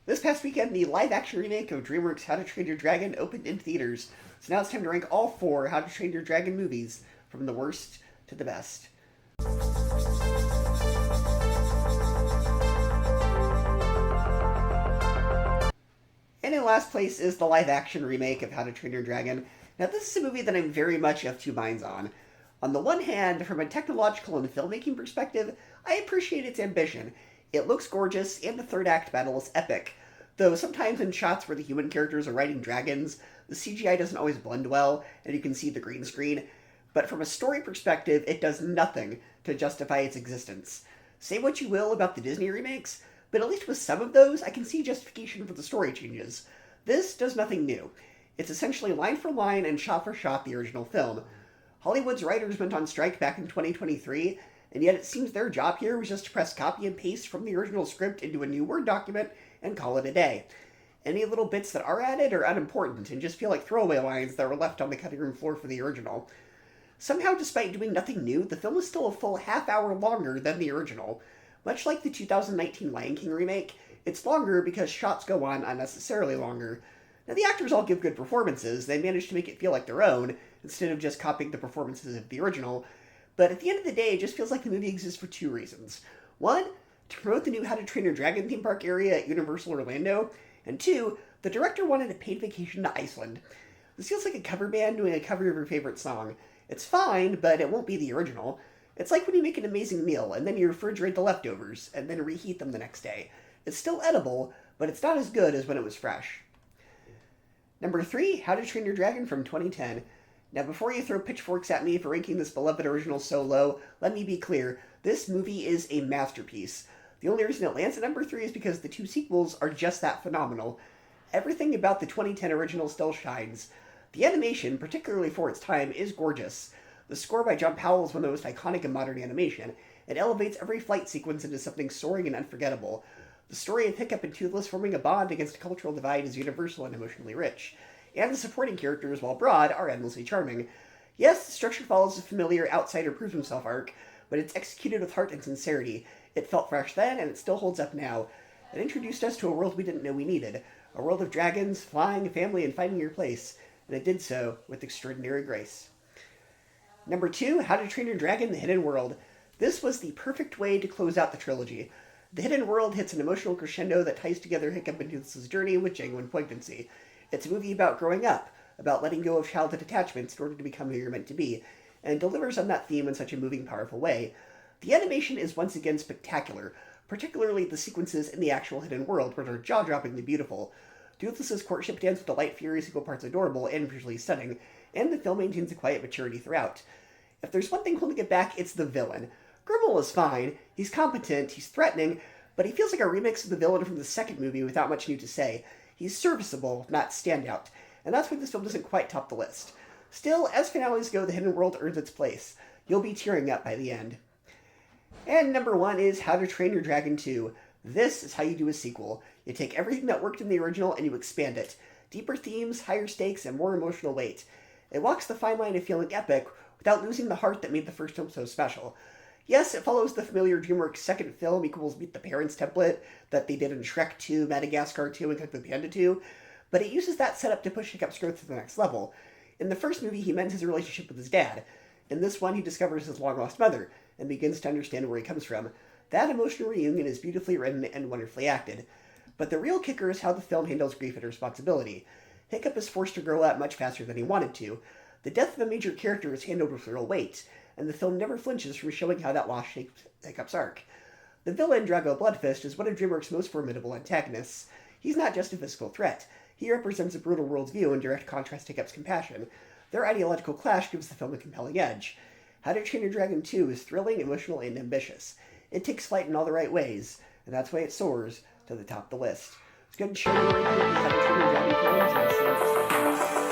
This past weekend, the live-action remake of DreamWorks' How to Train Your Dragon opened in theaters, so now it's time to rank all four How to Train Your Dragon movies, from the worst to the best. And in last place is the live-action remake of How to Train Your Dragon. Now, this is a movie that I'm very much of two minds on. On the one hand, from a technological and filmmaking perspective, I appreciate its ambition. It looks gorgeous, and the third act battle is epic. Though sometimes in shots where the human characters are riding dragons, the CGI doesn't always blend well, and you can see the green screen. But from a story perspective, it does nothing to justify its existence. Say what you will about the Disney remakes, but at least with some of those, I can see justification for the story changes. This does nothing new. It's essentially line for line and shot for shot the original film. Hollywood's writers went on strike back in 2023, and yet it seems their job here was just to press copy and paste from the original script into a new Word document and call it a day. Any little bits that are added are unimportant and just feel like throwaway lines that were left on the cutting room floor for the original. Somehow, despite doing nothing new, the film is still a full half hour longer than the original. Much like the 2019 Lion King remake, it's longer because shots go on unnecessarily longer. Now, the actors all give good performances. They manage to make it feel like their own, instead of just copying the performances of the original. But at the end of the day, it just feels like the movie exists for two reasons. One, to promote the new How to Train Your Dragon theme park area at Universal Orlando. And two, the director wanted a paid vacation to Iceland. This feels like a cover band doing a cover of your favorite song. It's fine, but it won't be the original. It's like when you make an amazing meal, and then you refrigerate the leftovers, and then reheat them the next day. It's still edible, but it's not as good as when it was fresh. Number 3, How to Train Your Dragon from 2010. Now, before you throw pitchforks at me for ranking this beloved original so low, let me be clear. This movie is a masterpiece. The only reason it lands at number 3 is because the two sequels are just that phenomenal. Everything about the 2010 original still shines. The animation, particularly for its time, is gorgeous. The score by John Powell is one of the most iconic in modern animation. It elevates every flight sequence into something soaring and unforgettable. The story of Hickey and Toothless forming a bond against a cultural divide is universal and emotionally rich. And the supporting characters, while broad, are endlessly charming. Yes, the structure follows a familiar outsider proves himself arc, but it's executed with heart and sincerity. It felt fresh then, and it still holds up now. It introduced us to a world we didn't know we needed. A world of dragons, flying, family, and finding your place. And it did so with extraordinary grace. Number 2, How to Train Your Dragon: The Hidden World. This was the perfect way to close out the trilogy. The Hidden World hits an emotional crescendo that ties together Hickey and Toothless' journey with genuine poignancy. It's a movie about growing up, about letting go of childhood attachments in order to become who you're meant to be, and delivers on that theme in such a moving, powerful way. The animation is once again spectacular, particularly the sequences in the actual Hidden World, which are jaw-droppingly beautiful. Toothless' courtship dance with Delight Fury is equal parts adorable and visually stunning, and the film maintains a quiet maturity throughout. If there's one thing holding it back, it's the villain. Grimmel is fine, he's competent, he's threatening, but he feels like a remix of the villain from the second movie without much new to say. He's serviceable, not standout, and that's why this film doesn't quite top the list. Still, as finales go, The Hidden World earns its place. You'll be tearing up by the end. And number 1 is How to Train Your Dragon 2. This is how you do a sequel. You take everything that worked in the original and you expand it. Deeper themes, higher stakes, and more emotional weight. It walks the fine line of feeling epic without losing the heart that made the first film so special. Yes, it follows the familiar DreamWorks second film equals Meet the Parents template that they did in Shrek 2, Madagascar 2, and Kung Fu Panda 2, but it uses that setup to push Hiccup's growth to the next level. In the first movie, he mends his relationship with his dad. In this one, he discovers his long-lost mother and begins to understand where he comes from. That emotional reunion is beautifully written and wonderfully acted. But the real kicker is how the film handles grief and responsibility. Hiccup is forced to grow up much faster than he wanted to. The death of a major character is handled with real weight, and the film never flinches from showing how that loss shapes Hiccup's arc. The villain, Drago Bloodfist, is one of DreamWorks' most formidable antagonists. He's not just a physical threat. He represents a brutal worldview in direct contrast to Hiccup's compassion. Their ideological clash gives the film a compelling edge. How to Train Your Dragon 2 is thrilling, emotional, and ambitious. It takes flight in all the right ways, and that's why it soars to the top of the list. It's good to show you How to Train Your Dragon films.